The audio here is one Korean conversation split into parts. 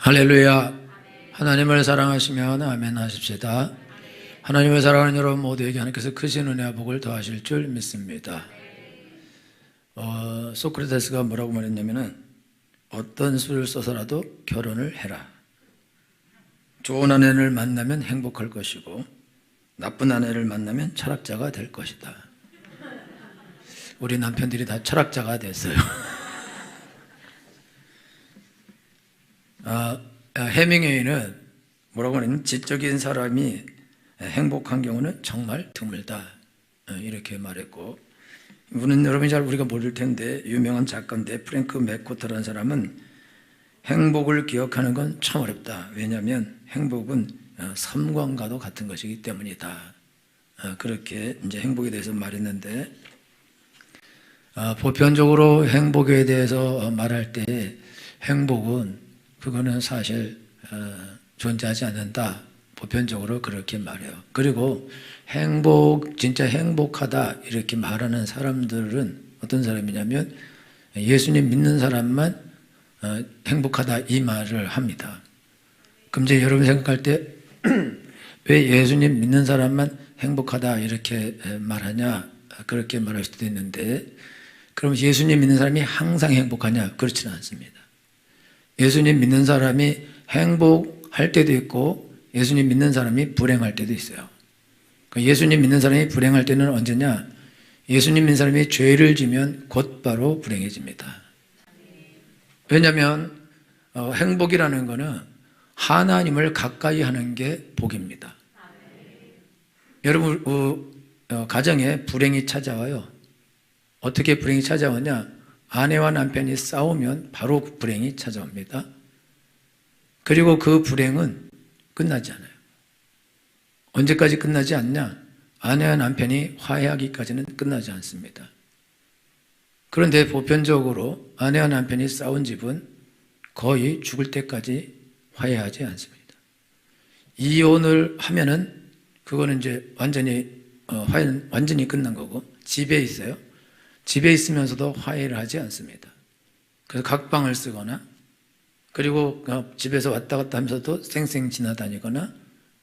할렐루야. 하나님을 사랑하시면 아멘 하십시다. 하나님을 사랑하는 여러분 모두에게 하나님께서 크신 은혜와 복을 더하실 줄 믿습니다. 소크라테스가 뭐라고 말했냐면은 어떤 수를 써서라도 결혼을 해라. 좋은 아내를 만나면 행복할 것이고 나쁜 아내를 만나면 철학자가 될 것이다. 우리 남편들이 다 철학자가 됐어요. 해밍웨이는 뭐라고 하냐면 지적인 사람이 행복한 경우는 정말 드물다 이렇게 말했고, 이분은 여러분이 잘 우리가 모를 텐데 유명한 작가인데 프랭크 맥코터라는 사람은 행복을 기억하는 건 참 어렵다. 왜냐하면 행복은 섬광과도 같은 것이기 때문이다. 그렇게 이제 행복에 대해서 말했는데, 보편적으로 행복에 대해서 말할 때 행복은 그거는 사실 존재하지 않는다. 보편적으로 그렇게 말해요. 그리고 진짜 행복하다 이렇게 말하는 사람들은 어떤 사람이냐면 예수님 믿는 사람만 행복하다 이 말을 합니다. 그럼 이제 여러분 생각할 때 왜 예수님 믿는 사람만 행복하다 이렇게 말하냐, 그렇게 말할 수도 있는데, 그럼 예수님 믿는 사람이 항상 행복하냐? 그렇지는 않습니다. 예수님 믿는 사람이 행복할 때도 있고 예수님 믿는 사람이 불행할 때도 있어요. 예수님 믿는 사람이 불행할 때는 언제냐? 예수님 믿는 사람이 죄를 지면 곧바로 불행해집니다. 왜냐하면 행복이라는 것은 하나님을 가까이 하는 게 복입니다. 여러분 가정에 불행이 찾아와요. 어떻게 불행이 찾아오냐? 아내와 남편이 싸우면 바로 불행이 찾아옵니다. 그리고 그 불행은 끝나지 않아요. 언제까지 끝나지 않냐? 아내와 남편이 화해하기까지는 끝나지 않습니다. 그런데 보편적으로 아내와 남편이 싸운 집은 거의 죽을 때까지 화해하지 않습니다. 이혼을 하면은 그거는 이제 화해는 완전히 끝난 거고, 집에 있어요. 집에 있으면서도 화해를 하지 않습니다. 그래서 각방을 쓰거나, 그리고 집에서 왔다 갔다 하면서도 쌩쌩 지나다니거나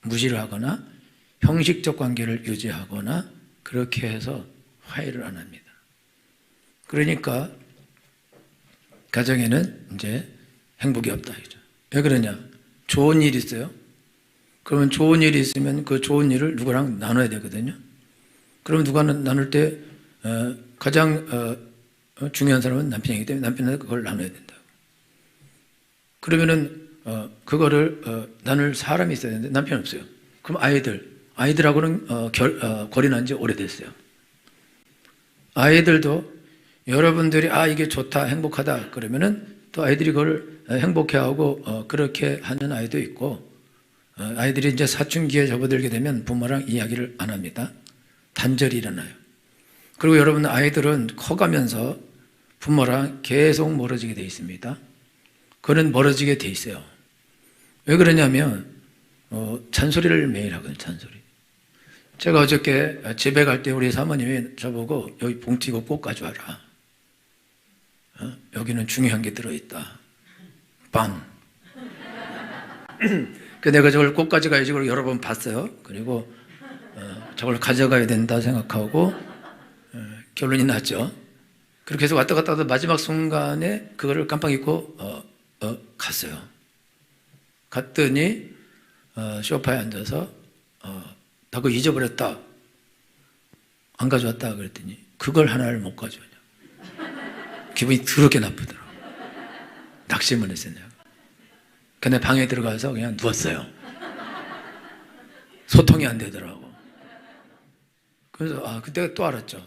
무시를 하거나 형식적 관계를 유지하거나 그렇게 해서 화해를 안 합니다. 그러니까 가정에는 이제 행복이 없다 이죠. 왜 그러냐? 좋은 일이 있어요. 그러면 좋은 일이 있으면 그 좋은 일을 누구랑 나눠야 되거든요. 그러면 누가 나눌 때 가장 중요한 사람은 남편이기 때문에 남편한테 그걸 나눠야 된다. 그러면은 그거를 나눌 사람이 있어야 되는데 남편 없어요. 그럼 아이들하고는 거리 난 지 오래됐어요. 아이들도 여러분들이 이게 좋다, 행복하다 그러면은 또 아이들이 그걸 행복해하고 그렇게 하는 아이도 있고, 아이들이 이제 사춘기에 접어들게 되면 부모랑 이야기를 안 합니다. 단절이 일어나요. 그리고 여러분 아이들은 커가면서 부모랑 계속 멀어지게 돼 있습니다. 그는 멀어지게 돼 있어요. 왜 그러냐면 잔소리를 매일 하거든요. 잔소리. 제가 어저께 집에 갈 때 우리 사모님이 저보고 여기 봉투 이거 꼭 가져와라. 여기는 중요한 게 들어있다. 빵. 내가 저걸 꼭 가져가야지. 그걸 여러 번 봤어요. 그리고 저걸 가져가야 된다 생각하고 결론이 났죠. 그렇게 해서 왔다 갔다 하다 마지막 순간에 그거를 깜빡 잊고 갔어요. 갔더니 소파에 앉아서 나 그거 잊어버렸다. 안 가져왔다 그랬더니 그걸 하나를 못 가져오냐. 기분이 더럽게 나쁘더라고. 낙심을 했어요. 근데 방에 들어가서 그냥 누웠어요. 소통이 안 되더라고. 그래서 그때 또 알았죠.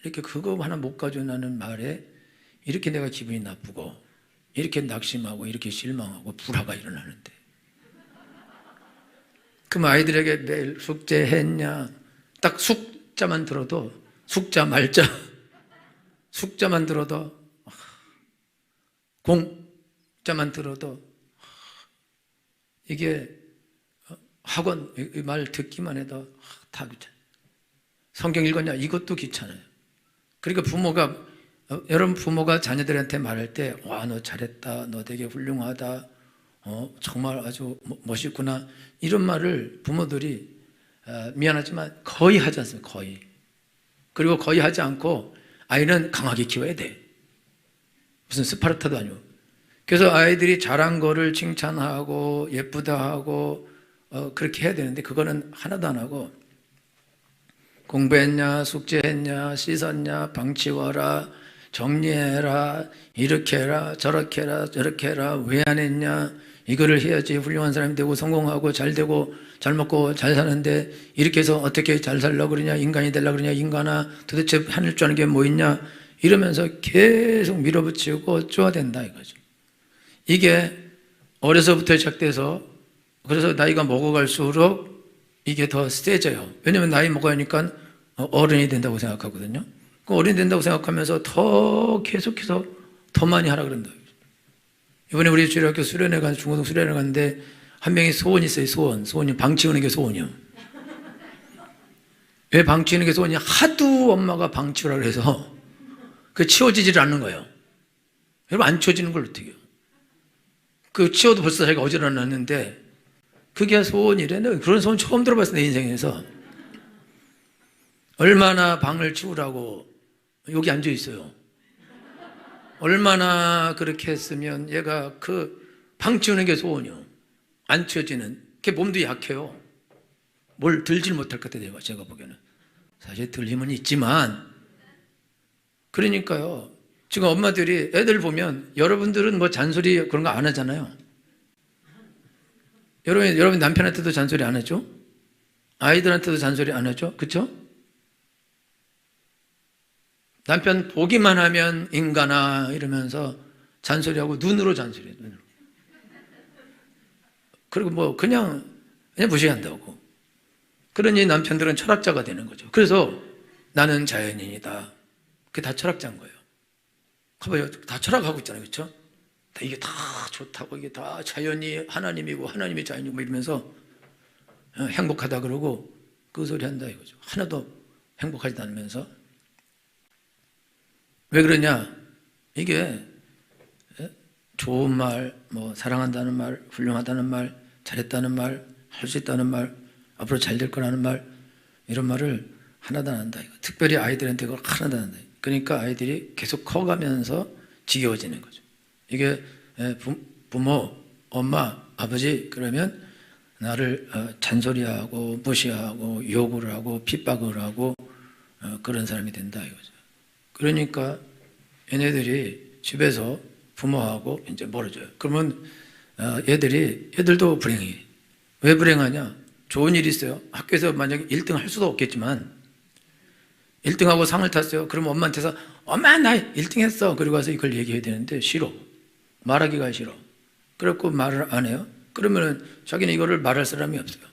이렇게 그거 하나 못 가져오는 말에 이렇게 내가 기분이 나쁘고 이렇게 낙심하고 이렇게 실망하고 불화가 일어나는데, 그럼 아이들에게 매일 숙제했냐, 딱 숙자만 들어도 숙자 말자 숙자만 들어도 공자만 들어도 이게 학원 말 듣기만 해도 다 귀찮아요. 성경 읽었냐? 이것도 귀찮아요. 그러니까 여러분 부모가 자녀들한테 말할 때 와, 너 잘했다, 너 되게 훌륭하다, 정말 아주 멋있구나. 이런 말을 부모들이 미안하지만 거의 하지 않습니다. 거의. 그리고 거의 하지 않고 아이는 강하게 키워야 돼. 무슨 스파르타도 아니고. 그래서 아이들이 잘한 거를 칭찬하고 예쁘다 하고 그렇게 해야 되는데 그거는 하나도 안 하고 공부했냐, 숙제했냐, 씻었냐, 방 치워라, 정리해라, 이렇게 해라, 저렇게 해라, 저렇게 해라, 왜 안 했냐, 이거를 해야지 훌륭한 사람이 되고 성공하고 잘 되고 잘 먹고 잘 사는데 이렇게 해서 어떻게 잘 살려고 그러냐, 인간이 되려고 그러냐, 인간아 도대체 하늘 줄 아는 게 뭐 있냐, 이러면서 계속 밀어붙이고 쪼아댄다 이거죠. 이게 어려서부터 시작돼서 그래서 나이가 먹어갈수록 이게 더 세져요. 왜냐하면 나이 먹으니까 어른이 된다고 생각하거든요. 그 어른이 된다고 생각하면서 더 계속해서 더 많이 하라 그런다. 이번에 우리 주일학교 수련회 간 중고등 수련회 갔는데 한 명이 소원이 있어요. 소원이 방 치우는 게 소원이요. 왜 방 치우는 게 소원이냐? 하도 엄마가 방 치우라 그래서 그 치워지질 않는 거예요. 여러분 안 치워지는 걸 어떻게 해요? 그 치워도 벌써 자기가 어지러웠는데 그게 소원이래. 내가 그런 소원 처음 들어봤어 내 인생에서. 얼마나 방을 치우라고 여기 앉아 있어요. 얼마나 그렇게 했으면 얘가 그 방 치우는 게 소원이요. 안 치워지는. 걔 몸도 약해요. 뭘 들질 못할 것 같아요. 제가 보기에는. 사실 들 힘은 있지만 그러니까요. 지금 엄마들이 애들 보면 여러분들은 뭐 잔소리 그런 거 안 하잖아요. 여러분 남편한테도 잔소리 안 하죠? 아이들한테도 잔소리 안 하죠? 그쵸? 남편 보기만 하면 인간아 이러면서 잔소리하고 눈으로 잔소리해요. 눈으로. 그리고 뭐 그냥 무시한다고. 그러니 남편들은 철학자가 되는 거죠. 그래서 나는 자연인이다. 그게 다 철학자인 거예요. 봐봐요. 다 철학하고 있잖아요. 그렇죠? 이게 다 좋다고 이게 다 자연이 하나님이고 하나님이 자연이고 뭐 이러면서 행복하다 그러고 그 소리 한다 이거죠. 하나도 행복하지 않으면서. 왜 그러냐? 이게 좋은 말, 뭐 사랑한다는 말, 훌륭하다는 말, 잘했다는 말, 할 수 있다는 말, 앞으로 잘 될 거라는 말, 이런 말을 하나도 안 한다. 특별히 아이들한테 그걸 하나도 안 한다. 그러니까 아이들이 계속 커가면서 지겨워지는 거죠. 이게 부모, 엄마, 아버지 그러면 나를 잔소리하고 무시하고 욕을 하고 핍박을 하고 그런 사람이 된다 이거죠. 그러니까 얘네들이 집에서 부모하고 이제 멀어져요. 그러면 얘들도 불행해. 왜 불행하냐? 좋은 일이 있어요. 학교에서 만약에 1등 할 수도 없겠지만 1등하고 상을 탔어요. 그러면 엄마한테서 엄마 나 1등 했어. 그리고 와서 이걸 얘기해야 되는데 싫어. 말하기가 싫어. 그래갖고 말을 안 해요. 그러면 자기는 이거를 말할 사람이 없어요.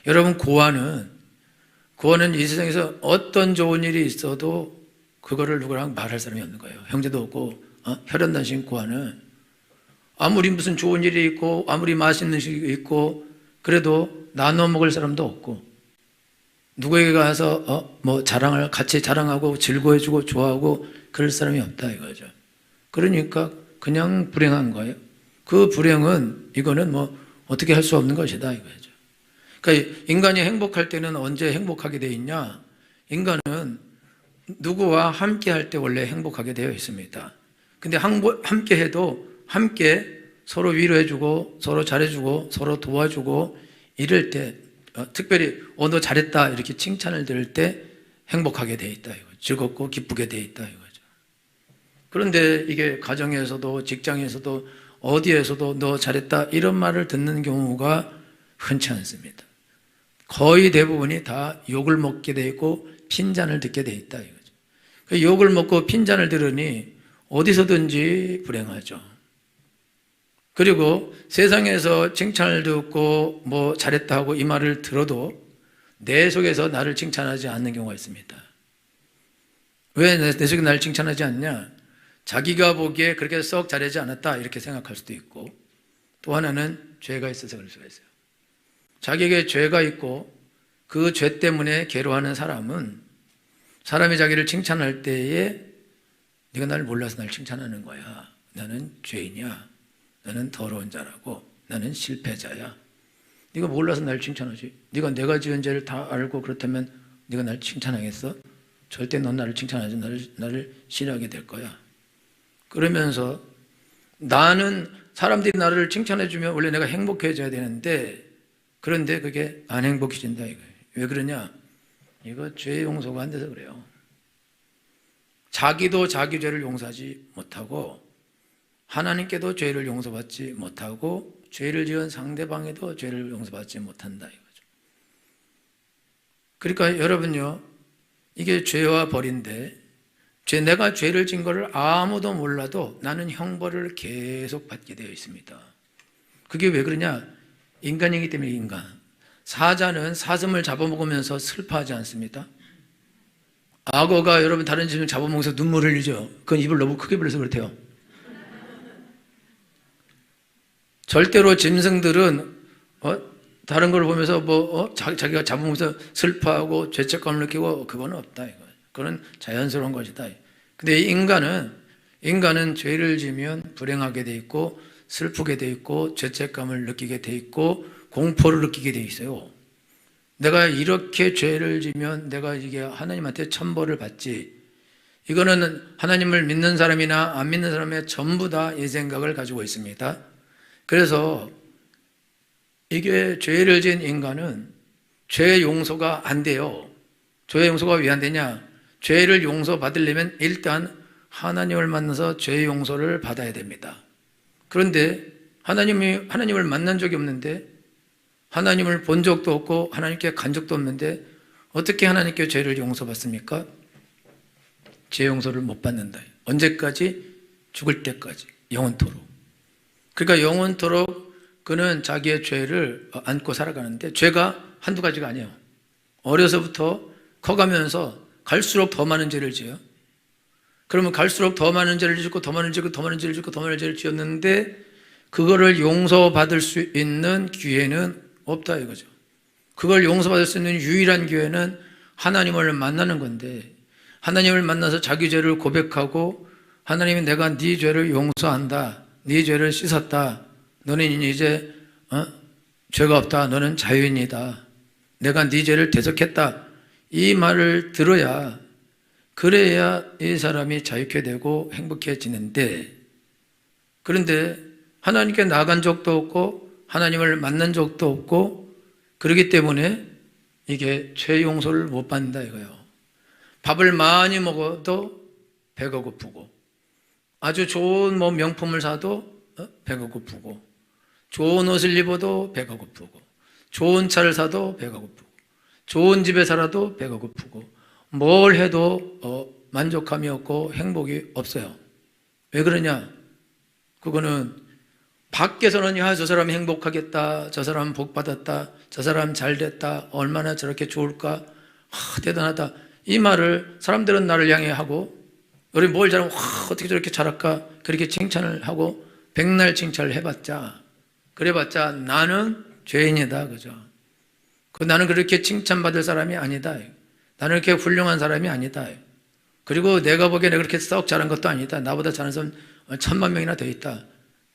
여러분 고아는 이 세상에서 어떤 좋은 일이 있어도 그거를 누구랑 말할 사람이 없는 거예요. 형제도 없고 혈연단신 고아는 아무리 무슨 좋은 일이 있고 아무리 맛있는 음식이 있고 그래도 나눠 먹을 사람도 없고 누구에게 가서 뭐 자랑을 같이 자랑하고 즐거워해주고 좋아하고 그럴 사람이 없다 이거죠. 그러니까 그냥 불행한 거예요. 그 불행은 이거는 뭐 어떻게 할 수 없는 것이다 이거죠. 그러니까 인간이 행복할 때는 언제 행복하게 돼 있냐? 인간은 누구와 함께 할 때 원래 행복하게 되어 있습니다. 근데 함께 해도 함께 서로 위로해주고 서로 잘해주고 서로 도와주고 이럴 때 특별히 너 잘했다 이렇게 칭찬을 들을 때 행복하게 돼 있다 이거. 즐겁고 기쁘게 돼 있다 이거죠. 그런데 이게 가정에서도 직장에서도 어디에서도 너 잘했다 이런 말을 듣는 경우가 흔치 않습니다. 거의 대부분이 다 욕을 먹게 돼 있고 핀잔을 듣게 돼 있다 이거죠. 그 욕을 먹고 핀잔을 들으니 어디서든지 불행하죠. 그리고 세상에서 칭찬을 듣고 뭐 잘했다 하고 이 말을 들어도 내 속에서 나를 칭찬하지 않는 경우가 있습니다. 왜 내 속에 나를 칭찬하지 않냐? 자기가 보기에 그렇게 썩 잘하지 않았다 이렇게 생각할 수도 있고 또 하나는 죄가 있어서 그럴 수가 있어요. 자기에게 죄가 있고 그 죄 때문에 괴로워하는 사람은 사람이 자기를 칭찬할 때에 네가 나를 몰라서 나를 칭찬하는 거야. 나는 죄인이야. 나는 더러운 자라고 나는 실패자야. 네가 몰라서 날 칭찬하지. 네가 내가 지은 죄를 다 알고 그렇다면 네가 날 칭찬하겠어? 절대 넌 나를 칭찬하지. 나를 싫어하게 될 거야. 그러면서 나는 사람들이 나를 칭찬해주면 원래 내가 행복해져야 되는데, 그런데 그게 안 행복해진다 이거예요. 왜 그러냐? 이거 죄 용서가 안 돼서 그래요. 자기도 자기 죄를 용서하지 못하고 하나님께도 죄를 용서받지 못하고 죄를 지은 상대방에도 죄를 용서받지 못한다 이거죠. 그러니까 여러분요, 이게 죄와 벌인데, 내가 죄를 진 것을 아무도 몰라도 나는 형벌을 계속 받게 되어 있습니다. 그게 왜 그러냐? 인간이기 때문에. 인간 사자는 사슴을 잡아먹으면서 슬퍼하지 않습니다. 악어가 여러분 다른 짐을 잡아먹어서 눈물을 흘리죠. 그건 입을 너무 크게 벌려서 그렇대요. 절대로 짐승들은 다른 걸 보면서 자기가 잡으면서 슬퍼하고 죄책감을 느끼고 그건 없다 이거. 그건 자연스러운 것이다. 근데 인간은 죄를 지면 불행하게 돼 있고 슬프게 돼 있고 죄책감을 느끼게 돼 있고 공포를 느끼게 돼 있어요. 내가 이렇게 죄를 지면 내가 이게 하나님한테 천벌을 받지. 이거는 하나님을 믿는 사람이나 안 믿는 사람의 전부 다 이 생각을 가지고 있습니다. 그래서 이게 죄를 지은 인간은 죄 용서가 안 돼요. 죄 용서가 왜 안 되냐? 죄를 용서받으려면 일단 하나님을 만나서 죄 용서를 받아야 됩니다. 그런데 하나님을 만난 적이 없는데, 하나님을 본 적도 없고 하나님께 간 적도 없는데 어떻게 하나님께 죄를 용서받습니까? 죄 용서를 못 받는다. 언제까지? 죽을 때까지, 영원토록. 그러니까 영원토록 그는 자기의 죄를 안고 살아가는데, 죄가 한두 가지가 아니에요. 어려서부터 커가면서 갈수록 더 많은 죄를 지어요. 그러면 갈수록 더 많은 죄를 짓고 더 많은 죄를 짓고 더 많은 죄를 짓고 더 많은 죄를 지었는데 그거를 용서받을 수 있는 기회는 없다 이거죠. 그걸 용서받을 수 있는 유일한 기회는 하나님을 만나는 건데, 하나님을 만나서 자기 죄를 고백하고 하나님이 내가 네 죄를 용서한다, 네 죄를 씻었다, 너는 이제 죄가 없다, 너는 자유인이다, 내가 네 죄를 대속했다, 이 말을 들어야, 그래야 이 사람이 자유케 되고 행복해지는데, 그런데 하나님께 나간 적도 없고 하나님을 만난 적도 없고 그렇기 때문에 이게 죄 용서를 못 받는다 이거예요. 밥을 많이 먹어도 배가 고프고, 아주 좋은 명품을 사도 배가 고프고, 좋은 옷을 입어도 배가 고프고, 좋은 차를 사도 배가 고프고, 좋은 집에 살아도 배가 고프고, 뭘 해도 만족감이 없고 행복이 없어요. 왜 그러냐? 그거는 밖에서는 야, 저 사람 행복하겠다, 저 사람 복 받았다, 저 사람 잘 됐다, 얼마나 저렇게 좋을까, 대단하다, 이 말을 사람들은 나를 향해 하고, 우리 뭘 잘하면 어떻게 저렇게 잘할까, 그렇게 칭찬을 하고 백날 칭찬을 해봤자, 그래봤자 나는 죄인이다, 그죠? 나는 그렇게 칭찬받을 사람이 아니다, 나는 그렇게 훌륭한 사람이 아니다, 그리고 내가 보기에 내가 그렇게 썩 잘한 것도 아니다, 나보다 잘하는 사람 1000만 명이나 돼 있다.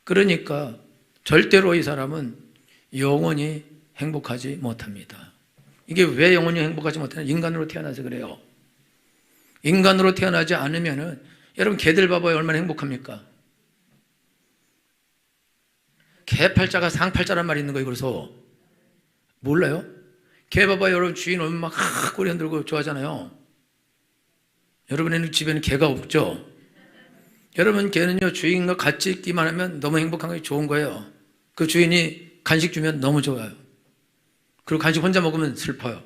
그러니까 절대로 이 사람은 영원히 행복하지 못합니다. 이게 왜 영원히 행복하지 못하냐? 인간으로 태어나서 그래요. 인간으로 태어나지 않으면은, 여러분 개들 봐봐요, 얼마나 행복합니까? 개팔자가 상팔자란 말이 있는 거예요. 그래서 몰라요? 개 봐봐요, 여러분 주인 오면 막 꼬리 흔들고 좋아하잖아요. 여러분의 집에는 개가 없죠? 여러분 개는요, 주인과 같이 있기만 하면 너무 행복한 게 좋은 거예요. 그 주인이 간식 주면 너무 좋아요. 그리고 간식 혼자 먹으면 슬퍼요.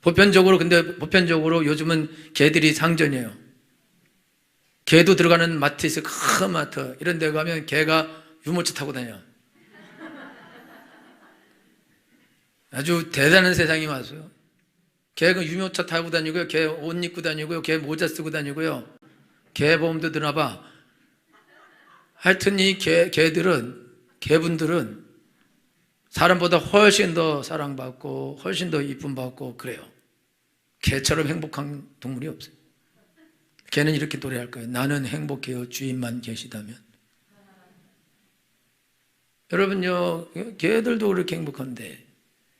보편적으로 요즘은 개들이 상전이에요. 개도 들어가는 마트 있어요. 큰 마트. 이런 데 가면 개가 유모차 타고 다녀요. 아주 대단한 세상이 왔어요. 개가 유모차 타고 다니고요, 개 옷 입고 다니고요, 개 모자 쓰고 다니고요, 개 보험도 드나봐. 하여튼 이 개분들은 사람보다 훨씬 더 사랑받고 훨씬 더 이쁨 받고 그래요. 개처럼 행복한 동물이 없어요. 개는 이렇게 노래할 거예요. 나는 행복해요, 주인만 계시다면. 여러분요, 개들도 그렇게 행복한데,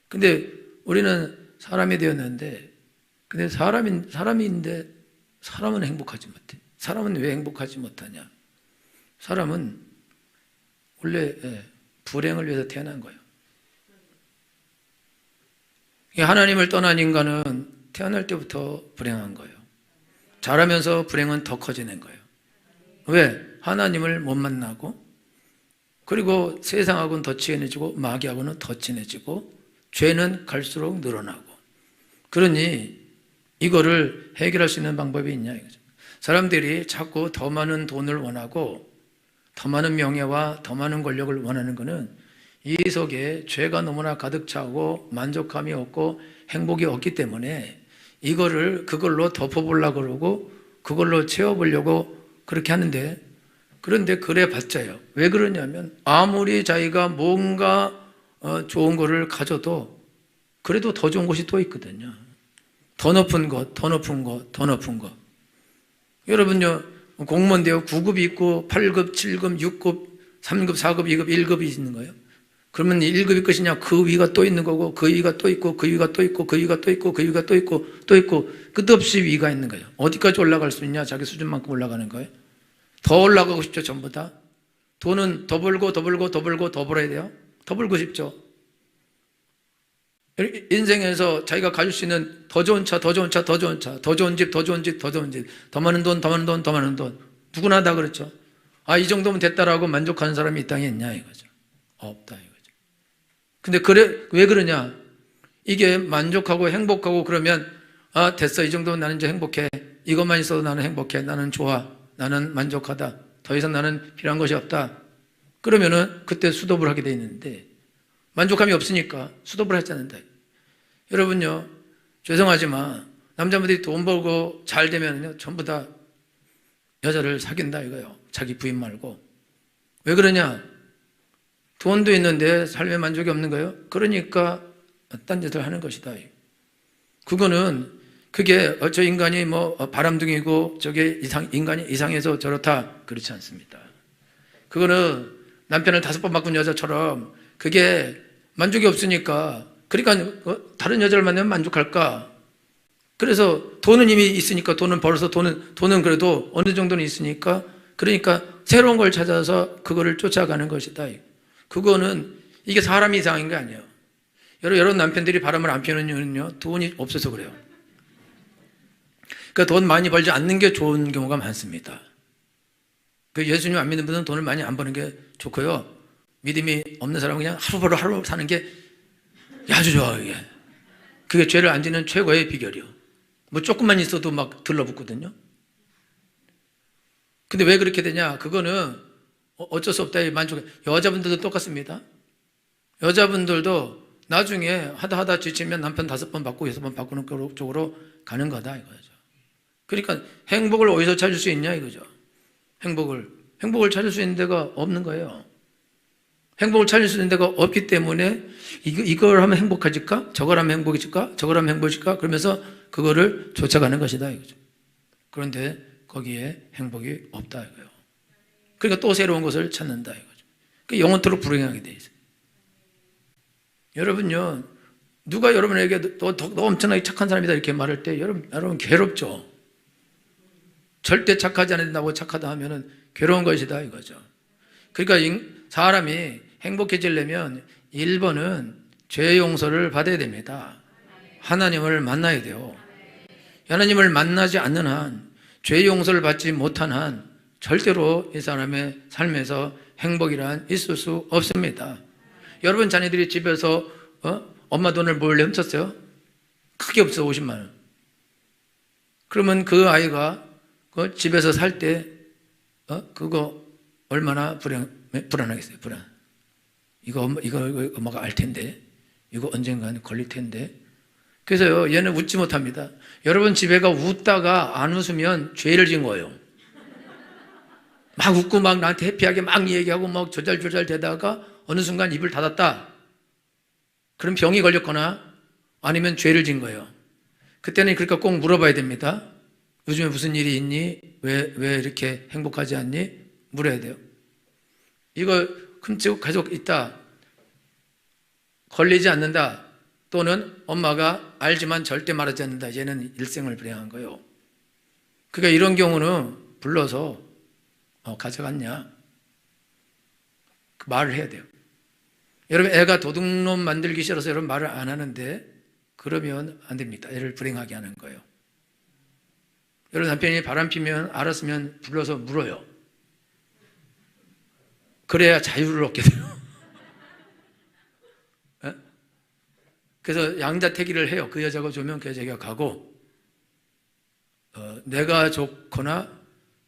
근데 우리는 사람이 되었는데, 근데 사람인데 사람은 행복하지 못해. 사람은 왜 행복하지 못하냐? 사람은 원래 불행을 위해서 태어난 거예요. 하나님을 떠난 인간은 태어날 때부터 불행한 거예요. 자라면서 불행은 더 커지는 거예요. 왜? 하나님을 못 만나고, 그리고 세상하고는 더 친해지고 마귀하고는 더 친해지고 죄는 갈수록 늘어나고. 그러니 이거를 해결할 수 있는 방법이 있냐 이거죠. 사람들이 자꾸 더 많은 돈을 원하고 더 많은 명예와 더 많은 권력을 원하는 것은 이 속에 죄가 너무나 가득 차고 만족감이 없고 행복이 없기 때문에 그걸로 덮어보려고 그러고 그걸로 채워보려고 그렇게 하는데, 그런데 그래 봤자요. 왜 그러냐면 아무리 자기가 뭔가 좋은 거를 가져도 그래도 더 좋은 것이 또 있거든요. 더 높은 것, 더 높은 것, 더 높은 것. 여러분요, 공무원인데요. 9급이 있고 8급, 7급, 6급, 3급, 4급, 2급, 1급이 있는 거예요. 그러면 1급이 끝이냐? 그 위가 또 있는 거고, 그 위가 또 있고, 그 위가 또 있고, 그 위가 또 있고, 그 위가 또 있고, 또 있고, 끝없이 위가 있는 거예요. 어디까지 올라갈 수 있냐? 자기 수준만큼 올라가는 거예요. 더 올라가고 싶죠, 전부 다. 돈은 더 벌고, 더 벌고, 더 벌고, 더 벌어야 돼요. 더 벌고 싶죠. 인생에서 자기가 가질 수 있는 더 좋은 차, 더 좋은 차, 더 좋은 차, 더 좋은 집, 더 좋은 집, 더 좋은 집, 더 많은 돈, 더 많은 돈, 더 많은 돈. 누구나 다 그렇죠. 아, 이 정도면 됐다라고 만족하는 사람이 이 땅에 있냐 이거죠. 없다 이거죠. 근데 왜 그러냐? 이게 만족하고 행복하고 그러면 아, 됐어. 이 정도면 나는 이제 행복해. 이것만 있어도 나는 행복해. 나는 좋아. 나는 만족하다. 더 이상 나는 필요한 것이 없다. 그러면은 그때 수도를 하게 돼 있는데 만족감이 없으니까 수도를 하지 않는다. 여러분요, 죄송하지만 남자분들이 돈 벌고 잘 되면요 전부 다 여자를 사귄다 이거예요. 자기 부인 말고. 왜 그러냐? 돈도 있는데 삶에 만족이 없는 거예요. 그러니까 딴 짓을 하는 것이다. 그게 저 인간이 뭐 바람둥이고 저게 인간이 이상해서 저렇다. 그렇지 않습니다. 그거는 남편을 5번 바꾼 여자처럼 그게 만족이 없으니까, 그러니까 다른 여자를 만나면 만족할까? 그래서 돈은 이미 있으니까 돈은 벌어서 돈은 그래도 어느 정도는 있으니까, 그러니까 새로운 걸 찾아서 그거를 쫓아가는 것이다. 그거는 이게 사람이 이상한 게 아니에요. 여러 남편들이 바람을 안 피우는 이유는요, 돈이 없어서 그래요. 그러니까 돈 많이 벌지 않는 게 좋은 경우가 많습니다. 그 예수님 안 믿는 분은 돈을 많이 안 버는 게 좋고요. 믿음이 없는 사람은 그냥 하루 사는 게 아주 좋아요. 이게. 그게 죄를 안 지는 최고의 비결이요. 뭐 조금만 있어도 막 들러붙거든요. 근데 왜 그렇게 되냐? 그거는 어쩔 수 없다. 만족해. 여자분들도 똑같습니다. 여자분들도 나중에 하다 지치면 남편 5번 바꾸고 6번 바꾸는 쪽으로 가는 거다 이거죠. 그러니까 행복을 어디서 찾을 수 있냐 이거죠. 행복을 찾을 수 있는 데가 없는 거예요. 행복을 찾을 수 있는 데가 없기 때문에 이걸 하면 행복해질까? 저걸 하면 행복해질까? 저걸 하면 행복해질까? 그러면서 그거를 쫓아가는 것이다 이거죠. 그런데 거기에 행복이 없다 이거예요. 그러니까 또 새로운 것을 찾는다 이거죠. 그러니까 영원토록 불행하게 돼 있어요. 여러분요, 누가 여러분에게 너 엄청나게 착한 사람이다 이렇게 말할 때 여러분 괴롭죠. 절대 착하지 않는다고 착하다 하면은 괴로운 것이다 이거죠. 그러니까 사람이 행복해지려면 1번은 죄 용서를 받아야 됩니다. 하나님을 만나야 돼요. 하나님을 만나지 않는 한, 죄 용서를 받지 못한 한 절대로 이 사람의 삶에서 행복이란 있을 수 없습니다. 여러분 자녀들이 집에서 엄마 돈을 몰래 훔쳤어요? 크게 없어. 50만 원. 그러면 그 아이가 집에서 살 때 그거 얼마나 불안하겠어요. 이거 엄마가 알 텐데, 이거 언젠가는 걸릴 텐데. 그래서요, 얘는 웃지 못합니다. 여러분 집에가 웃다가 안 웃으면 죄를 지은 거예요. 막 웃고 막 나한테 해피하게 막 얘기하고 막 조잘조잘 대다가 어느 순간 입을 닫았다. 그럼 병이 걸렸거나 아니면 죄를 지은 거예요. 그때는 그러니까 꼭 물어봐야 됩니다. 요즘에 무슨 일이 있니? 왜 이렇게 행복하지 않니? 물어야 돼요. 흠집 가지고 있다, 걸리지 않는다, 또는 엄마가 알지만 절대 말하지 않는다, 얘는 일생을 불행한 거예요. 그러니까 이런 경우는 불러서 가져갔냐? 그 말을 해야 돼요. 여러분, 애가 도둑놈 만들기 싫어서 여러분 말을 안 하는데 그러면 안 됩니다. 애를 불행하게 하는 거예요. 여러분, 남편이 바람 피면 알았으면 불러서 물어요. 그래야 자유를 얻게 돼요. 그래서 양자택일을 해요. 그 여자가 좋으면 그 여자가 가고, 내가 좋거나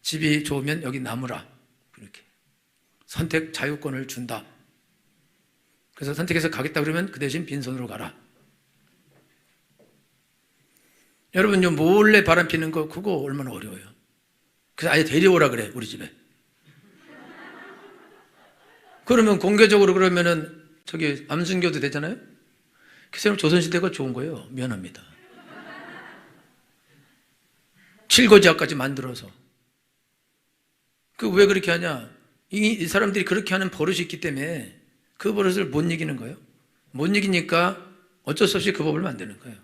집이 좋으면 여기 남으라, 그렇게 선택 자유권을 준다. 그래서 선택해서 가겠다 그러면 그 대신 빈손으로 가라. 여러분, 몰래 바람 피는 거 그거 얼마나 어려워요. 그래서 아예 데려오라 그래, 우리 집에. 그러면 공개적으로 그러면은 저기 암순교도 되잖아요. 그 사람 조선시대가 좋은 거예요. 미안합니다. 칠거지학까지 만들어서. 그 왜 그렇게 하냐? 이 사람들이 그렇게 하는 버릇이 있기 때문에 그 버릇을 못 이기는 거예요. 못 이기니까 어쩔 수 없이 그 법을 만드는 거예요.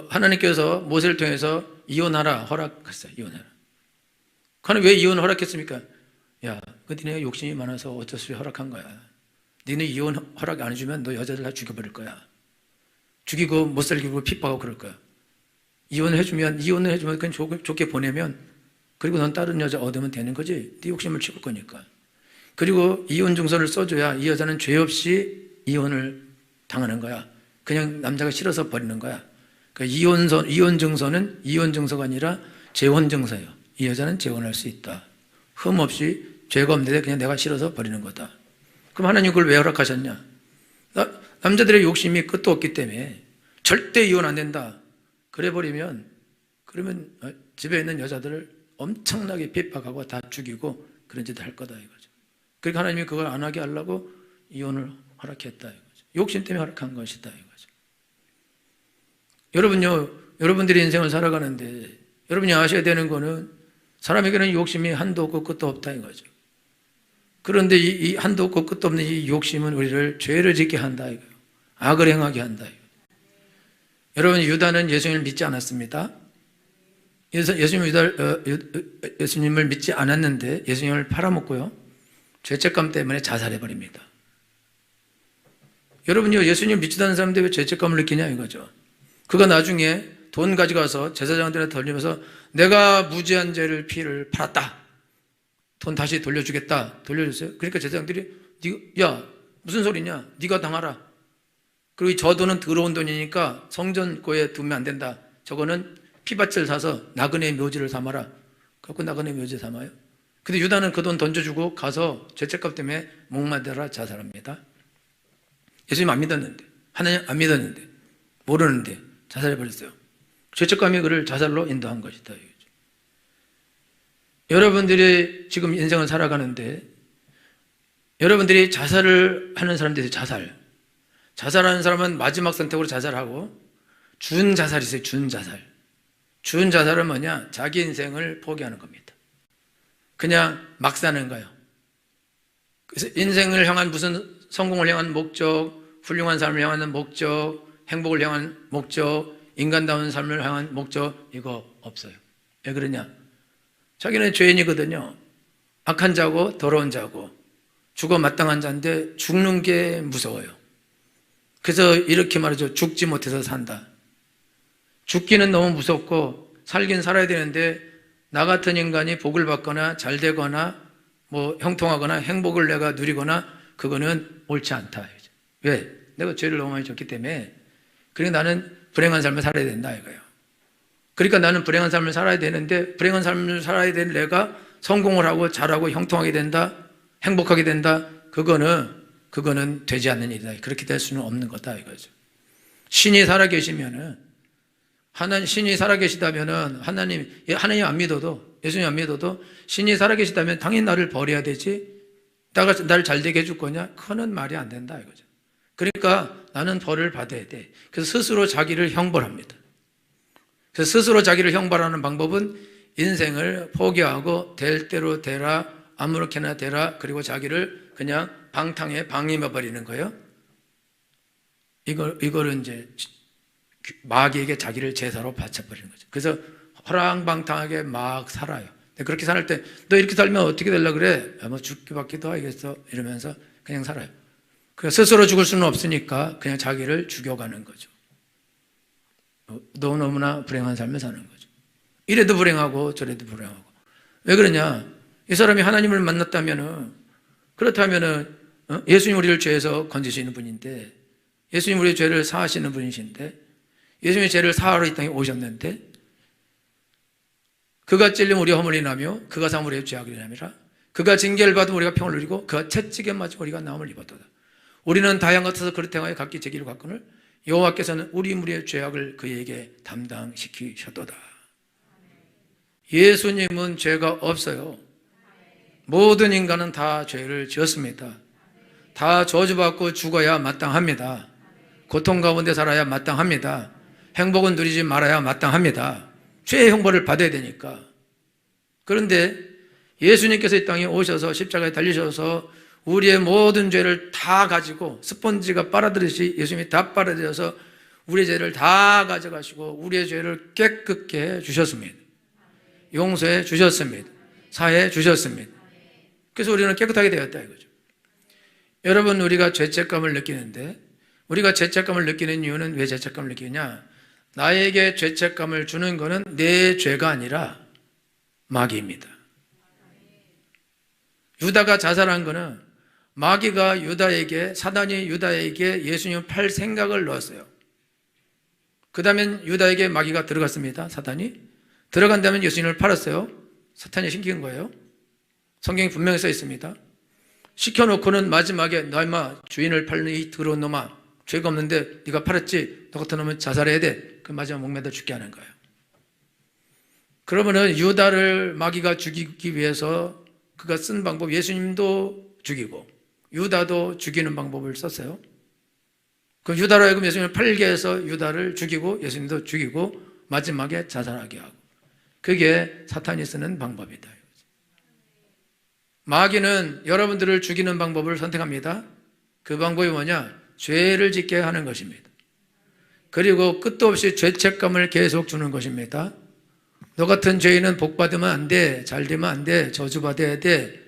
하나님께서 모세를 통해서 이혼하라 허락했어요. 이혼하라. 그는 왜 이혼을 허락했습니까? 야, 그 니네가 욕심이 많아서 어쩔 수 없이 허락한 거야. 니네 이혼 허락 안 해주면 너 여자들 다 죽여버릴 거야. 죽이고 못 살기고 핍박하고 그럴 거야. 이혼을 해주면 그냥 좋게 보내면, 그리고 넌 다른 여자 얻으면 되는 거지. 네 욕심을 치울 거니까. 그리고 이혼 증서를 써줘야 이 여자는 죄 없이 이혼을 당하는 거야. 그냥 남자가 싫어서 버리는 거야. 그러니까 이혼 증서는 이혼 증서가 아니라 재혼 증서예요. 이 여자는 재혼할 수 있다. 흠 없이 죄가 없는데 그냥 내가 싫어서 버리는 거다. 그럼 하나님 그걸 왜 허락하셨냐? 남자들의 욕심이 끝도 없기 때문에 절대 이혼 안 된다. 그러면 집에 있는 여자들을 엄청나게 핍박하고 다 죽이고 그런 짓을 할 거다 이거죠. 그러니까 하나님이 그걸 안 하게 하려고 이혼을 허락했다 이거죠. 욕심 때문에 허락한 것이다 이거죠. 여러분들이 인생을 살아가는데 여러분이 아셔야 되는 거는 사람에게는 욕심이 한도 없고 끝도 없다 이거죠. 그런데 이 한도 없고 끝도 없는 이 욕심은 우리를 죄를 짓게 한다 이거예요. 악을 행하게 한다 이거예요. 여러분, 유다는 예수님을 믿지 않았습니다. 예수님을 믿지 않았는데 예수님을 팔아먹고요, 죄책감 때문에 자살해버립니다. 여러분요, 예수님 믿지도 않는 사람들이 왜 죄책감을 느끼냐 이거죠. 그가 나중에 돈 가져가서 제사장들한테 돌리면서 내가 무지한 죄를 피를 팔았다, 돈 다시 돌려주겠다, 돌려줬어요. 그러니까 제사장들이 야, 무슨 소리냐, 네가 당하라. 그리고 저 돈은 더러운 돈이니까 성전고에 두면 안 된다. 저거는 피밭을 사서 나그네 묘지를 삼아라. 그래서 나그네 묘지 삼아요. 근데 유다는 그 돈 던져주고 가서 죄책감 때문에 목마르다가 자살합니다. 예수님 안 믿었는데, 하나님 안 믿었는데, 모르는데 자살해버렸어요. 죄책감이 그를 자살로 인도한 것이다. 여러분들이 지금 인생을 살아가는데 여러분들이 자살을 하는 사람들이 자살하는 사람은 마지막 선택으로 자살하고, 준자살이 있어요. 준자살은 뭐냐? 자기 인생을 포기하는 겁니다. 그냥 막 사는 거예요. 그래서 인생을 향한 무슨 성공을 향한 목적, 훌륭한 삶을 향하는 목적, 행복을 향한 목적, 인간다운 삶을 향한 목적, 이거 없어요. 왜 그러냐? 자기는 죄인이거든요. 악한 자고 더러운 자고 죽어 마땅한 자인데 죽는 게 무서워요. 그래서 이렇게 말하죠. 죽지 못해서 산다. 죽기는 너무 무섭고 살긴 살아야 되는데 나 같은 인간이 복을 받거나 잘 되거나 뭐 형통하거나 행복을 내가 누리거나 그거는 옳지 않다. 왜? 내가 죄를 너무 많이 졌기 때문에. 그러니까 나는 불행한 삶을 살아야 된다 이거예요. 그러니까 나는 불행한 삶을 살아야 되는데 불행한 삶을 살아야 되는 내가 성공을 하고 잘하고 형통하게 된다, 행복하게 된다, 그거는 되지 않는 일이다. 그렇게 될 수는 없는 거다 이거죠. 신이 살아계시면은, 신이 살아계시다면은 하나님 안 믿어도, 예수님 안 믿어도 신이 살아계시다면 당연히 나를 버려야 되지, 나를 잘 되게 해줄 거냐? 그거는 말이 안 된다 이거죠. 그러니까 나는 벌을 받아야 돼. 그래서 스스로 자기를 형벌합니다. 그래서 스스로 자기를 형벌하는 방법은 인생을 포기하고 될 대로 되라, 아무렇게나 되라, 그리고 자기를 그냥 방탕에 방임해 버리는 거예요. 이거를 이제 마귀에게 자기를 제사로 바쳐버리는 거죠. 그래서 허랑방탕하게 막 살아요. 그렇게 살 때 너 이렇게 살면 어떻게 되려고 그래? 뭐 죽기 받기도 하겠어 이러면서 그냥 살아요. 스스로 죽을 수는 없으니까 그냥 자기를 죽여가는 거죠. 너무나 불행한 삶을 사는 거죠. 이래도 불행하고 저래도 불행하고. 왜 그러냐? 이 사람이 하나님을 만났다면은, 그렇다면은 예수님 우리를 죄에서 건지시는 분인데, 예수님 우리의 죄를 사하시는 분이신데, 예수님의 죄를 사하러 이 땅에 오셨는데, 그가 찔림 우리가 허물이 나며 그가 상 우리의 죄악이 남이라. 그가 징계를 받으면 우리가 평을 누리고 그가 채찍에 맞아 우리가 나음을 입었도다. 우리는 다양 같아서 그릇 행하여 각기 제기를 갖거늘 여호와께서는 우리 무리의 죄악을 그에게 담당시키셨도다. 예수님은 죄가 없어요. 모든 인간은 다 죄를 지었습니다. 다 저주받고 죽어야 마땅합니다. 고통 가운데 살아야 마땅합니다. 행복은 누리지 말아야 마땅합니다. 죄의 형벌을 받아야 되니까. 그런데 예수님께서 이 땅에 오셔서 십자가에 달리셔서 우리의 모든 죄를 다 가지고 스펀지가 빨아들이듯이 예수님이 다 빨아들여서 우리의 죄를 다 가져가시고 우리의 죄를 깨끗게 해 주셨습니다. 용서해 주셨습니다. 사해 주셨습니다. 그래서 우리는 깨끗하게 되었다 이거죠. 여러분, 우리가 죄책감을 느끼는데, 우리가 죄책감을 느끼는 이유는 왜 죄책감을 느끼느냐? 나에게 죄책감을 주는 것은 내 죄가 아니라 마귀입니다. 유다가 자살한 것은 마귀가 유다에게, 사단이 유다에게 예수님을 팔 생각을 넣었어요. 그 다음엔 유다에게 마귀가 들어갔습니다. 사탄이 들어간 다음에 예수님을 팔았어요. 사탄이 시킨 거예요. 성경에 분명히 써 있습니다. 시켜놓고는 마지막에 너 임마 주인을 팔는 이 더러운 놈아, 죄가 없는데 네가 팔았지? 너 같은 놈은 자살해야 돼. 그 마지막 목매다 죽게 하는 거예요. 그러면은 유다를 마귀가 죽이기 위해서 그가 쓴 방법, 예수님도 죽이고 유다도 죽이는 방법을 썼어요. 그 유다로 하여금 예수님을 팔게 해서 유다를 죽이고 예수님도 죽이고 마지막에 자살하게 하고, 그게 사탄이 쓰는 방법이다. 마귀는 여러분들을 죽이는 방법을 선택합니다. 그 방법이 뭐냐? 죄를 짓게 하는 것입니다. 그리고 끝도 없이 죄책감을 계속 주는 것입니다. 너 같은 죄인은 복 받으면 안 돼, 잘 되면 안 돼, 저주받아야 돼,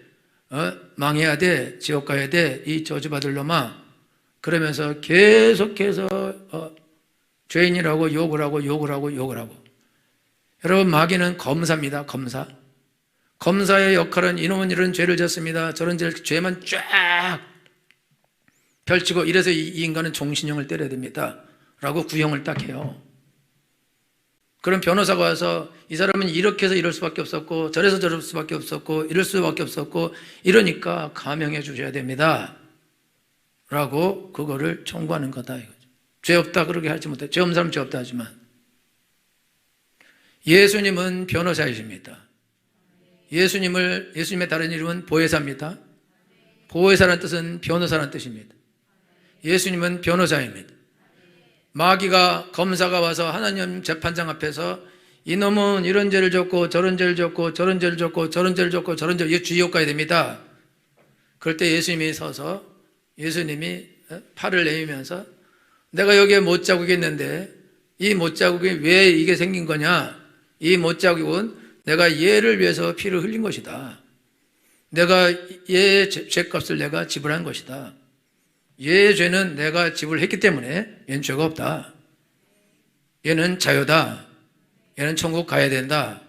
망해야 돼, 지옥 가야 돼, 이 저주받을 놈아. 그러면서 계속해서 죄인이라고 욕을 하고 욕을 하고 욕을 하고. 여러분, 마귀는 검사입니다. 검사. 검사의 역할은 이놈은 이런 죄를 졌습니다, 저런 죄만 쫙 펼치고 이래서 이 인간은 종신형을 때려야 됩니다 라고 구형을 딱 해요. 그럼 변호사가 와서 이 사람은 이렇게 해서 이럴 수밖에 없었고 저래서 저럴 수밖에 없었고 이럴 수밖에 없었고 이러니까 감형해 주셔야 됩니다 라고 그거를 청구하는 거다 이거죠. 죄 없다 그러게 하지 못해. 죄 없는 사람은 죄 없다 하지만 예수님은 변호사이십니다. 예수님의 다른 이름은 보혜사입니다. 보혜사라는 뜻은 변호사라는 뜻입니다. 예수님은 변호사입니다. 마귀가, 검사가 와서 하나님 재판장 앞에서 이놈은 이런 죄를 졌고 저런 죄를 졌고 저런 죄를 졌고 저런 죄를 졌고 저런 죄를, 주의옥 가야 됩니다. 그럴 때 예수님이 서서 예수님이 팔을 내밀면서 내가 여기에 못자국이 있는데 이 못자국이 왜 이게 생긴 거냐? 이 못자국은 내가 얘를 위해서 피를 흘린 것이다. 내가 얘의 죄값을 내가 지불한 것이다. 얘의 죄는 내가 지불했기 때문에 얘는 죄가 없다. 얘는 자유다. 얘는 천국 가야 된다.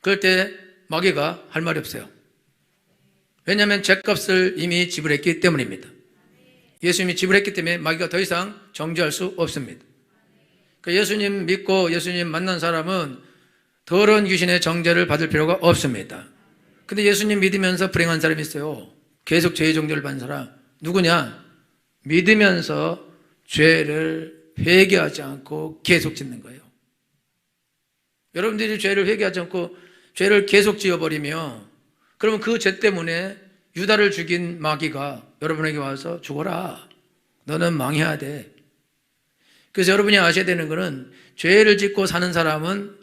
그럴 때 마귀가 할 말이 없어요. 왜냐하면 죄값을 이미 지불했기 때문입니다. 예수님이 지불했기 때문에 마귀가 더 이상 정죄할 수 없습니다. 그러니까 예수님 믿고 예수님 만난 사람은 더러운 귀신의 정죄를 받을 필요가 없습니다. 근데 예수님 믿으면서 불행한 사람이 있어요. 계속 죄의 정죄를 받는 사람. 누구냐? 믿으면서 죄를 회개하지 않고 계속 짓는 거예요. 여러분들이 죄를 회개하지 않고 죄를 계속 지어버리면 그러면 그 죄 때문에 유다를 죽인 마귀가 여러분에게 와서 죽어라. 너는 망해야 돼. 그래서 여러분이 아셔야 되는 것은 죄를 짓고 사는 사람은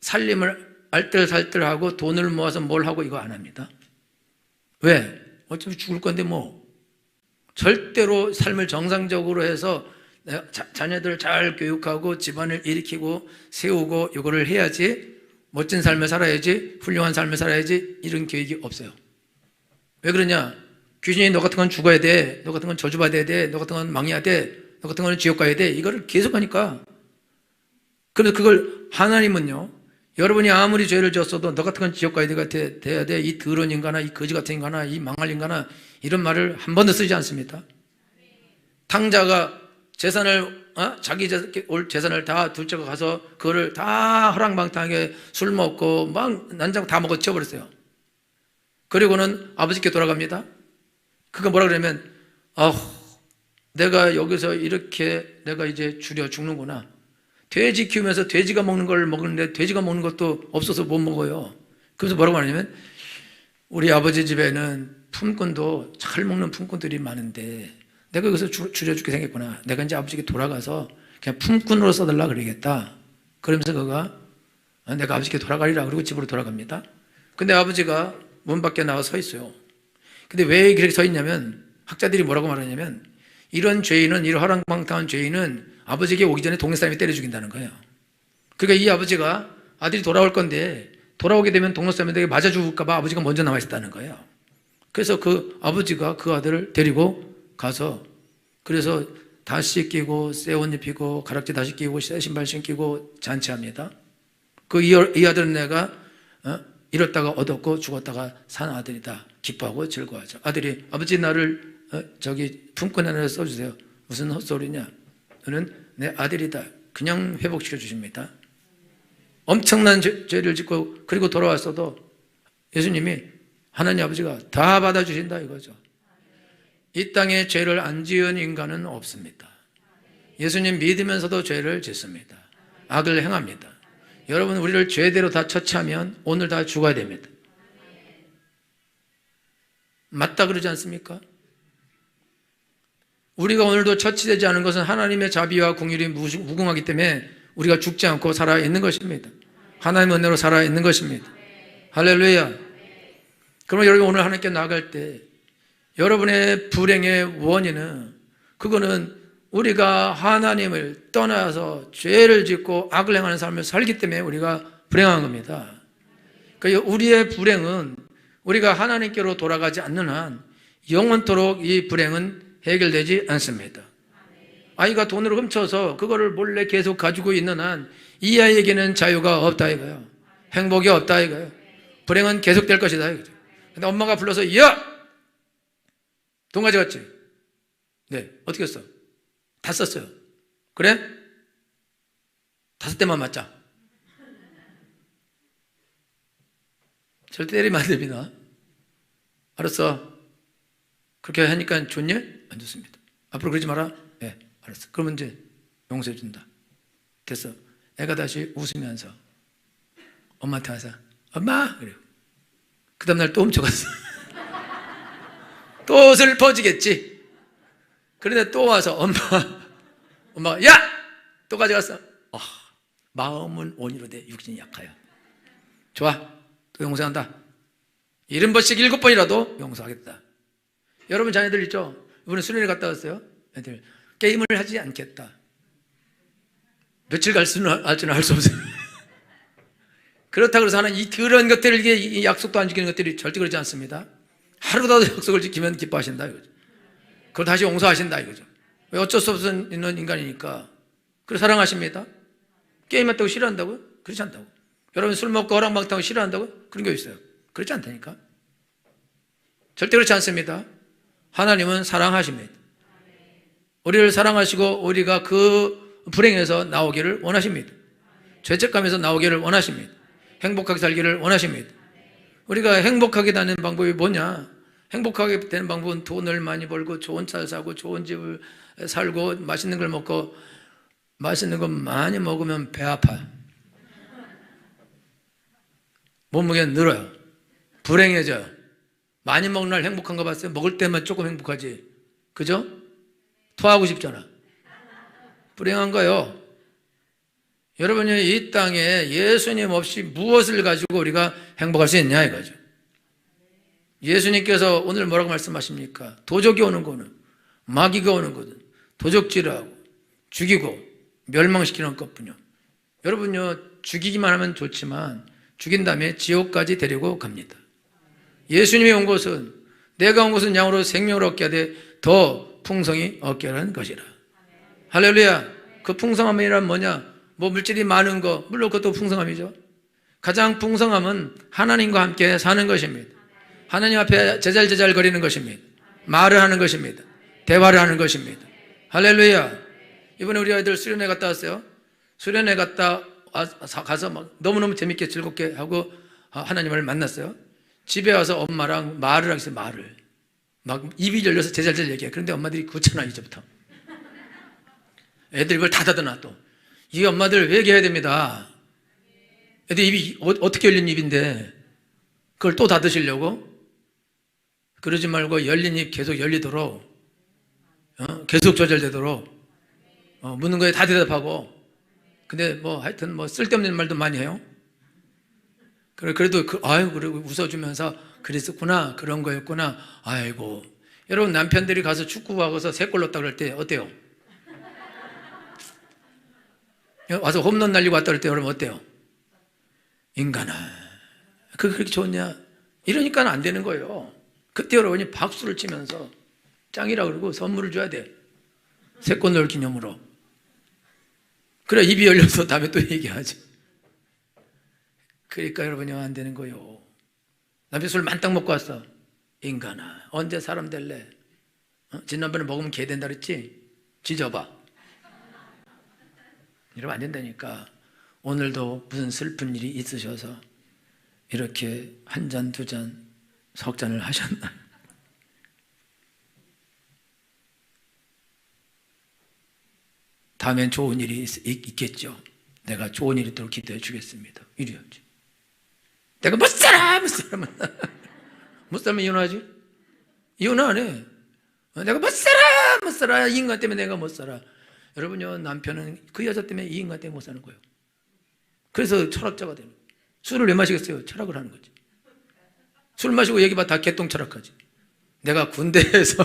살림을 알뜰살뜰하고 돈을 모아서 뭘 하고 이거 안 합니다. 왜? 어차피 죽을 건데 뭐. 절대로 삶을 정상적으로 해서 자녀들 잘 교육하고 집안을 일으키고 세우고 이거를 해야지, 멋진 삶을 살아야지, 훌륭한 삶을 살아야지, 이런 계획이 없어요. 왜 그러냐? 귀신이 너 같은 건 죽어야 돼, 너 같은 건 저주받아야 돼, 너 같은 건 망해야 돼, 너 같은 건 지옥 가야 돼, 이거를 계속 하니까. 그래서 그걸 하나님은요, 여러분이 아무리 죄를 졌어도 너 같은 건 지옥 가야 돼야 돼, 이 더러운 인간아, 이 거지 같은 인간아, 이 망할 인간아, 이런 말을 한 번도 쓰지 않습니다. 탕자가 재산을 자기 재산을 다 둘째가 가서 그거를 다 허랑방탕하게 술 먹고 막 난장 다 먹어 치워버렸어요. 그리고는 아버지께 돌아갑니다. 그가 뭐라 그러면, 내가 여기서 이렇게 내가 이제 줄여 죽는구나. 돼지 키우면서 돼지가 먹는 걸 먹는데 돼지가 먹는 것도 없어서 못 먹어요. 그래서 뭐라고 하냐면, 우리 아버지 집에는 품꾼도 잘 먹는 품꾼들이 많은데 내가 여기서 줄여 죽게 생겼구나. 내가 이제 아버지께 돌아가서 그냥 품꾼으로 써달라 그러겠다. 그러면서 그가 내가 아버지께 돌아가리라 그러고 집으로 돌아갑니다. 근데 아버지가 문 밖에 나와 서 있어요. 근데 왜 그렇게 서 있냐면, 학자들이 뭐라고 말하냐면, 이런 죄인은, 이런 허랑방탕한 죄인은 아버지에게 오기 전에 동네 사람이 때려 죽인다는 거예요. 그러니까 이 아버지가 아들이 돌아올 건데 돌아오게 되면 동네 사람들에게 맞아 죽을까 봐 아버지가 먼저 나와 있었다는 거예요. 그래서 그 아버지가 그 아들을 데리고 가서, 그래서 다 씻기고 새 옷 입히고 가락지 다시 끼고 새 신발 신기고 잔치합니다. 이 아들은 내가 잃었다가 얻었고 죽었다가 산 아들이다. 기뻐하고 즐거워하죠. 아들이, 아버지 나를 저기 품꾼 하나 써주세요. 무슨 헛소리냐? 너는 내 아들이다. 그냥 회복시켜 주십니다. 엄청난 죄를 짓고 그리고 돌아왔어도 예수님이, 하나님 아버지가 다 받아주신다 이거죠. 이 땅에 죄를 안 지은 인간은 없습니다. 예수님 믿으면서도 죄를 짓습니다. 악을 행합니다. 여러분, 우리를 죄대로 다 처치하면 오늘 다 죽어야 됩니다. 맞다 그러지 않습니까? 우리가 오늘도 처치되지 않은 것은 하나님의 자비와 긍휼이 무궁하기 때문에 우리가 죽지 않고 살아있는 것입니다. 하나님의 은혜로 살아있는 것입니다. 할렐루야. 그러면 여러분, 오늘 하나님께 나아갈 때 여러분의 불행의 원인은, 그거는 우리가 하나님을 떠나서 죄를 짓고 악을 행하는 삶을 살기 때문에 우리가 불행한 겁니다. 그러니까 우리의 불행은 우리가 하나님께로 돌아가지 않는 한 영원토록 이 불행은 해결되지 않습니다. 아이가 돈을 훔쳐서 그거를 몰래 계속 가지고 있는 한 이 아이에게는 자유가 없다 이거예요. 행복이 없다 이거예요. 불행은 계속될 것이다 이거죠. 근데 엄마가 불러서, 야! 돈 가져갔지? 네. 어떻게 했어? 다 썼어요. 그래? 5대만 맞자. 절대 때리면 안 됩니다. 알았어. 그렇게 하니까 좋냐? 안 좋습니다. 앞으로 그러지 마라. 네, 알았어. 그러면 이제 용서해 준다. 됐어. 애가 다시 웃으면서 엄마한테 와서, 엄마! 그래요. 그 다음날 또 훔쳐갔어. 또 슬퍼지겠지. 그런데 또 와서 엄마가, 야! 또 가져갔어. 마음은 온유로 돼, 육신이 약하여. 좋아. 또 용서한다. 70번씩 7번이라도 용서하겠다. 여러분 자녀들 있죠? 이번에 수련회 갔다 왔어요. 애들 게임을 하지 않겠다. 며칠 갈지는 알 수 없어요. 그렇다고 해서 하나님 이 더러운 것들을, 이 약속도 안 지키는 것들이 절대 그러지 않습니다. 하루라도 약속을 지키면 기뻐하신다 이거죠. 그걸 다시 용서하신다 이거죠. 왜? 어쩔 수 없는 인간이니까. 그래서 사랑하십니다. 게임한다고 싫어한다고요? 그렇지 않다고. 여러분 술 먹고 허랑방탕하고 싫어한다고? 그런 게 있어요. 그렇지 않다니까. 절대 그렇지 않습니다. 하나님은 사랑하십니다. 우리를 사랑하시고 우리가 그 불행에서 나오기를 원하십니다. 죄책감에서 나오기를 원하십니다. 행복하게 살기를 원하십니다. 우리가 행복하게 되는 방법이 뭐냐? 행복하게 되는 방법은 돈을 많이 벌고 좋은 차를 사고 좋은 집을 살고 맛있는 걸 먹고, 맛있는 거 많이 먹으면 배 아파요. 몸무게는 늘어요. 불행해져요. 많이 먹는 날 행복한 거 봤어요? 먹을 때만 조금 행복하지. 그죠? 토하고 싶잖아. 불행한 거요. 여러분이 이 땅에 예수님 없이 무엇을 가지고 우리가 행복할 수 있냐 이거죠. 예수님께서 오늘 뭐라고 말씀하십니까? 도적이 오는 거는, 마귀가 오는 거는 도적질하고 죽이고 멸망시키는 것뿐이요. 여러분요, 죽이기만 하면 좋지만 죽인 다음에 지옥까지 데리고 갑니다. 예수님이 온 것은, 내가 온 것은 양으로 생명을 얻게 하되 더 풍성히 얻게 하는 것이라. 할렐루야. 그 풍성함이란 뭐냐? 뭐 물질이 많은 거, 물론 그것도 풍성함이죠. 가장 풍성함은 하나님과 함께 사는 것입니다. 하나님 앞에 제잘제잘 거리는 것입니다. 말을 하는 것입니다. 대화를 하는 것입니다. 할렐루야. 이번에 우리 아이들 수련회 갔다 왔어요. 수련회 갔다 가서 막 너무너무 재밌게 즐겁게 하고 하나님을 만났어요. 집에 와서 엄마랑 말을 하겠어요. 말을 막 입이 열려서 제잘제잘 얘기해. 그런데 엄마들이 그렇잖아. 이제부터 애들 이걸 다 닫아놔. 또 이 엄마들 회개해야 됩니다. 애들 입이 어떻게 열린 입인데 그걸 또 닫으시려고? 그러지 말고 열린 입 계속 열리도록, 계속 조절되도록, 묻는 거에 다 대답하고. 근데 뭐 하여튼 뭐 쓸데없는 말도 많이 해요. 그래도 그리고 웃어주면서 그랬었구나, 그런 거였구나. 아이고. 여러분, 남편들이 가서 축구하고서 3골 넣었다 그럴 때 어때요? 와서 홈런 날리고 왔다 그럴 때 여러분 어때요? 인간아, 그렇게 좋냐? 이러니까 안 되는 거예요. 그때 여러분이 박수를 치면서 짱이라 그러고 선물을 줘야 돼. 3골 넣을 기념으로. 그래 입이 열려서 다음에 또 얘기하지. 그러니까 여러분이 안 되는 거예요. 남편 술 만땅 먹고 왔어. 인간아, 언제 사람 될래? 지난번에 먹으면 개 된다 그랬지? 지져봐. 이러면 안 된다니까. 오늘도 무슨 슬픈 일이 있으셔서 이렇게 한 잔, 두 잔, 석 잔을 하셨나? 다음엔 좋은 일이 있겠죠. 내가 좋은 일이 있도록 기도해 주겠습니다. 이래야지. 내가 못 살아! 못 살면 이혼하지? 이혼 안 해. 내가 못 살아! 이 인간 때문에 내가 못 살아. 여러분요, 남편은 그 여자 때문에 이 인간 때문에 못 사는 거예요. 그래서 철학자가 되는 거예요. 술을 왜 마시겠어요? 철학을 하는 거지. 술 마시고 얘기 봐, 다 개똥 철학하지. 내가 군대에서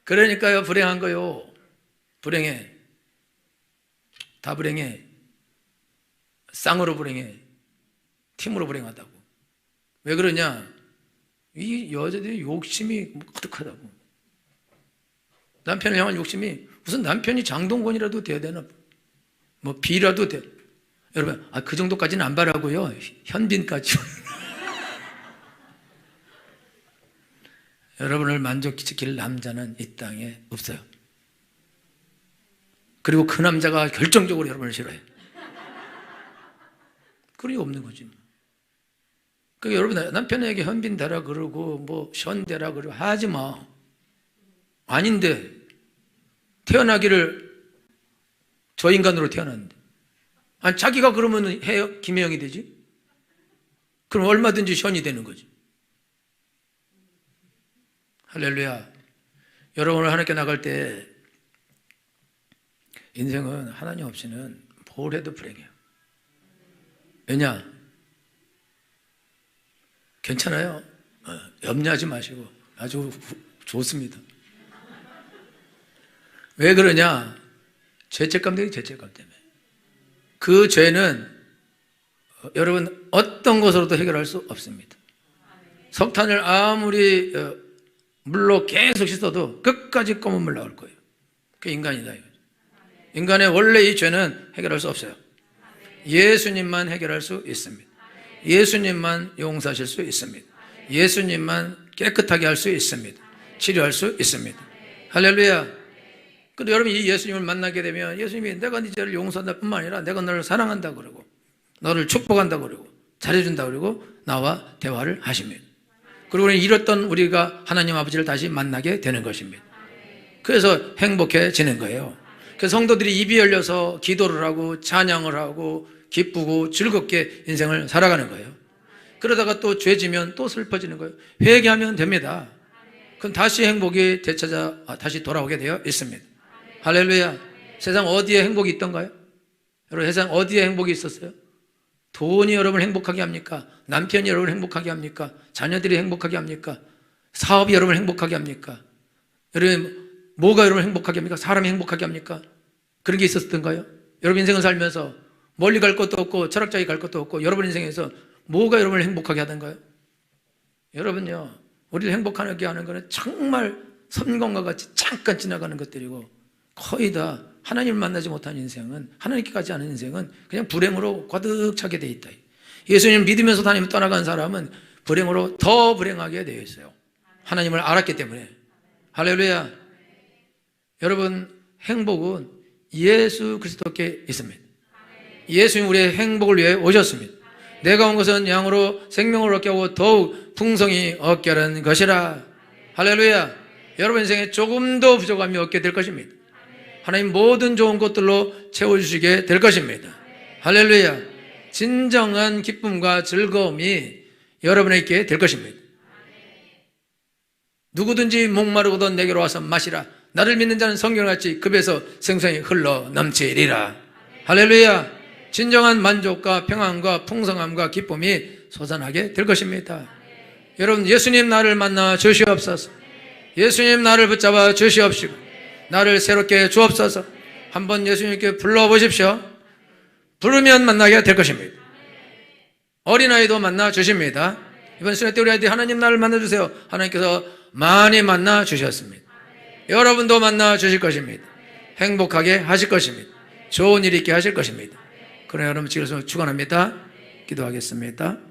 그러니까요, 불행한 거요. 불행해. 다 불행해. 쌍으로 불행해. 팀으로 불행하다고. 왜 그러냐? 이 여자들이 욕심이 가득하다고. 남편을 향한 욕심이, 무슨 남편이 장동건이라도 돼야 되나? 뭐 B라도 돼. 여러분, 그 정도까지는 안 바라고요. 현빈까지. 여러분을 만족시킬 남자는 이 땅에 없어요. 그리고 그 남자가 결정적으로 여러분을 싫어해. 그리 없는 거지. 그 여러분, 남편에게 현빈 되라 그러고 뭐 션 되라 그러고 하지 마. 아닌데, 태어나기를 저 인간으로 태어났는데. 아니, 자기가 그러면 해요? 김혜영이 되지? 그럼 얼마든지 션이 되는 거지. 할렐루야. 여러분을 하나님께 나갈 때 인생은 하나님 없이는 뭘 해도 불행해요. 왜냐? 괜찮아요. 염려하지 마시고 아주 좋습니다. 왜 그러냐? 죄책감 때문에. 그 죄는 여러분 어떤 것으로도 해결할 수 없습니다. 석탄을 아무리 물로 계속 씻어도 끝까지 검은 물 나올 거예요. 그게 인간이다 이거죠. 인간의 원래 이 죄는 해결할 수 없어요. 예수님만 해결할 수 있습니다. 예수님만 용서하실 수 있습니다. 예수님만 깨끗하게 할 수 있습니다. 치료할 수 있습니다. 할렐루야. 근데 여러분 이 예수님을 만나게 되면 예수님이 내가 네 죄를 용서한다 뿐만 아니라 내가 너를 사랑한다 그러고 너를 축복한다 그러고 잘해준다 그러고 나와 대화를 하십니다. 그리고 잃었던 우리가 하나님 아버지를 다시 만나게 되는 것입니다. 그래서 행복해지는 거예요. 그래서 성도들이 입이 열려서 기도를 하고 찬양을 하고 기쁘고 즐겁게 인생을 살아가는 거예요. 그러다가 또 죄지면 또 슬퍼지는 거예요. 회개하면 됩니다. 그럼 다시 행복이 다시 돌아오게 되어 있습니다. 할렐루야. 세상 어디에 행복이 있던가요? 여러분 세상 어디에 행복이 있었어요? 돈이 여러분을 행복하게 합니까? 남편이 여러분을 행복하게 합니까? 자녀들이 행복하게 합니까? 사업이 여러분을 행복하게 합니까? 여러분, 뭐가 여러분을 행복하게 합니까? 사람이 행복하게 합니까? 그런 게 있었던가요? 여러분 인생을 살면서 멀리 갈 것도 없고 철학자에 갈 것도 없고 여러분 인생에서 뭐가 여러분을 행복하게 하던가요? 여러분요, 우리를 행복하게 하는 것은 정말 섬광과 같이 잠깐 지나가는 것들이고 거의 다 하나님을 만나지 못한 인생은, 하나님께 가지 않은 인생은 그냥 불행으로 가득 차게 돼 있다. 예수님을 믿으면서 다니며 떠나간 사람은 불행으로 더 불행하게 되어 있어요. 하나님을 알았기 때문에. 할렐루야. 여러분, 행복은 예수 그리스도께 있습니다. 예수님 우리의 행복을 위해 오셨습니다. 내가 온 것은 양으로 생명을 얻게 하고 더욱 풍성히 얻게 하는 것이라. 할렐루야. 여러분 인생에 조금도 부족함이 없게 될 것입니다. 하나님 모든 좋은 것들로 채워주시게 될 것입니다. 할렐루야. 진정한 기쁨과 즐거움이 여러분에게 될 것입니다. 누구든지 목마르거든 내게로 와서 마시라. 나를 믿는 자는 성경같이 급에서 생수가 흘러 넘치리라. 할렐루야. 진정한 만족과 평안과 풍성함과 기쁨이 솟아나게 될 것입니다. 여러분, 예수님 나를 만나 주시옵소서. 예수님 나를 붙잡아 주시옵시고 나를 새롭게 주옵소서. 한번 예수님께 불러보십시오. 부르면 만나게 될 것입니다. 어린아이도 만나 주십니다. 이번 수련회 때 우리 아이들이 하나님 나를 만나주세요. 하나님께서 많이 만나 주셨습니다. 여러분도 만나 주실 것입니다. 행복하게 하실 것입니다. 좋은 일 있게 하실 것입니다. 그러나 여러분 지금서 축원합니다. 기도하겠습니다.